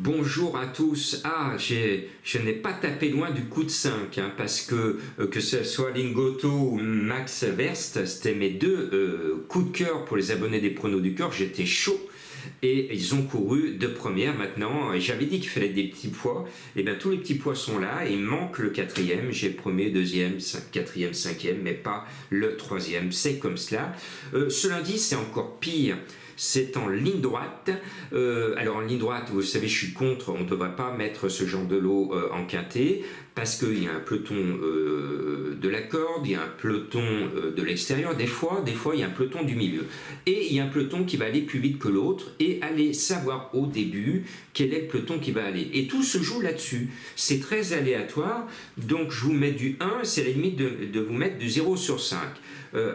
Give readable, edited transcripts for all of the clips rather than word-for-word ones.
Bonjour à tous. Je n'ai pas tapé loin du coup de 5, parce que ce soit Lingotto ou Max Verst, c'était mes deux coups de cœur pour les abonnés des pronos du cœur. J'étais chaud et ils ont couru de première maintenant. J'avais dit qu'il fallait des petits pois. Et bien tous les petits pois sont là. Il manque le quatrième. J'ai le premier, deuxième, quatrième, cinquième, mais pas le troisième. C'est comme cela. Ce lundi, c'est encore pire. C'est en ligne droite. Alors en ligne droite, vous savez, je suis contre, on ne devrait pas mettre ce genre de lot en quintet, parce qu'il y a un peloton de la corde, il y a un peloton de l'extérieur, des fois il y a un peloton du milieu. Et il y a un peloton qui va aller plus vite que l'autre, et allez savoir au début quel est le peloton qui va aller. Et tout se joue là-dessus. C'est très aléatoire, donc je vous mets du 1, c'est la limite de vous mettre du 0 sur 5.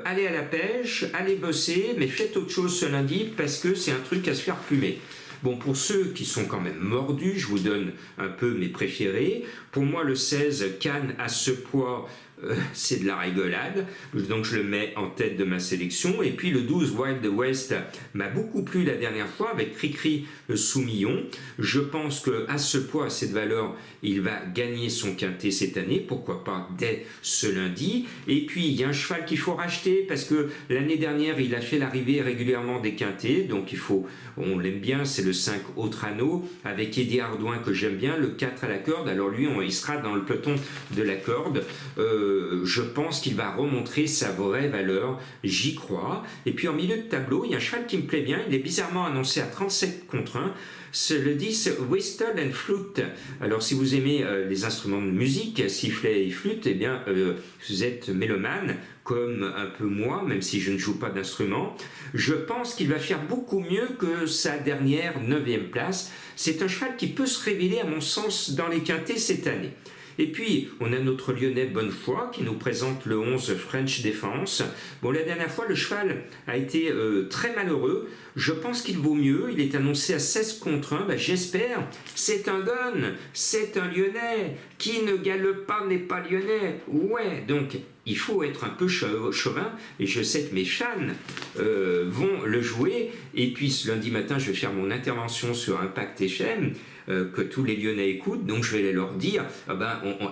Allez à la pêche, allez bosser, mais faites autre chose ce lundi parce que c'est un truc à se faire plumer. Bon, pour ceux qui sont quand même mordus, je vous donne un peu mes préférés. Pour moi, le 16, Cannes à ce poids, c'est de la rigolade, donc je le mets en tête de ma sélection. Et puis le 12, Wild West, m'a beaucoup plu la dernière fois avec Cricri Soumillon. Je pense qu'à ce poids, à cette valeur, il va gagner son quintet cette année, pourquoi pas dès ce lundi. Et puis il y a un cheval qu'il faut racheter parce que l'année dernière, il a fait l'arrivée régulièrement des quintets, donc on l'aime bien, c'est le 5 Autrano avec Eddie Ardouin que j'aime bien, le 4 à la corde. Alors lui, il sera dans le peloton de la corde. Je pense qu'il va remontrer sa vraie valeur, j'y crois. Et puis en milieu de tableau, il y a un cheval qui me plaît bien, il est bizarrement annoncé à 37 contre 1, c'est le 10 Whistle and Flute. Alors si vous aimez les instruments de musique, sifflet et flûte, eh bien vous êtes mélomane, comme un peu moi, même si je ne joue pas d'instrument. Je pense qu'il va faire beaucoup mieux que sa dernière 9e place. C'est un cheval qui peut se révéler à mon sens dans les quintets cette année. Et puis, on a notre Lyonnais Bonnefoy qui nous présente le 11 French Defense. Bon, la dernière fois, le cheval a été très malheureux. Je pense qu'il vaut mieux. Il est annoncé à 16 contre 1. Ben, j'espère. C'est un gun. C'est un Lyonnais. Qui ne galope pas n'est pas Lyonnais. Ouais, donc il faut être un peu chauvin. Et je sais que mes fans vont le jouer. Et puis, ce lundi matin, je vais faire mon intervention sur Impact FM. Que tous les Lyonnais écoutent, donc je vais leur dire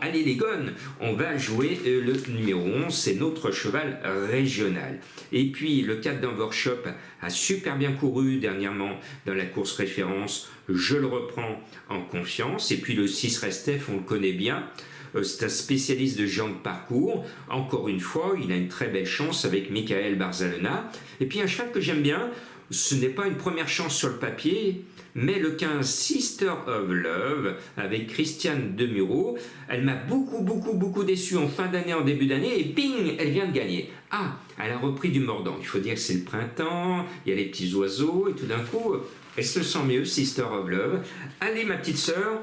allez les gones, on va jouer le numéro 11, c'est notre cheval régional. Et puis le 4 d'Anvershop a super bien couru dernièrement dans la course référence, je le reprends en confiance. Et puis le 6 Restef, on le connaît bien, c'est un spécialiste de gens de parcours. Encore une fois, il a une très belle chance avec Michael Barzalona. Et puis un cheval que j'aime bien, ce n'est pas une première chance sur le papier, mais le 15 Sister of Love avec Christiane Demuro, elle m'a beaucoup déçu en fin d'année, en début d'année, et bing, elle vient de gagner. Elle a repris du mordant. Il faut dire que c'est le printemps, il y a les petits oiseaux, et tout d'un coup, elle se sent mieux, Sister of Love. Allez ma petite sœur,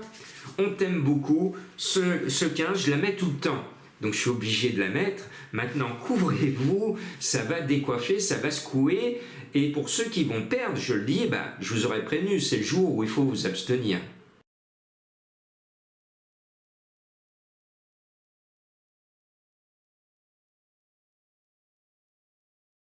on t'aime beaucoup. Ce 15, je la mets tout le temps. Donc je suis obligé de la mettre. Maintenant, couvrez-vous, ça va décoiffer, ça va secouer. Et pour ceux qui vont perdre, je le dis, je vous aurais prévenu, c'est le jour où il faut vous abstenir.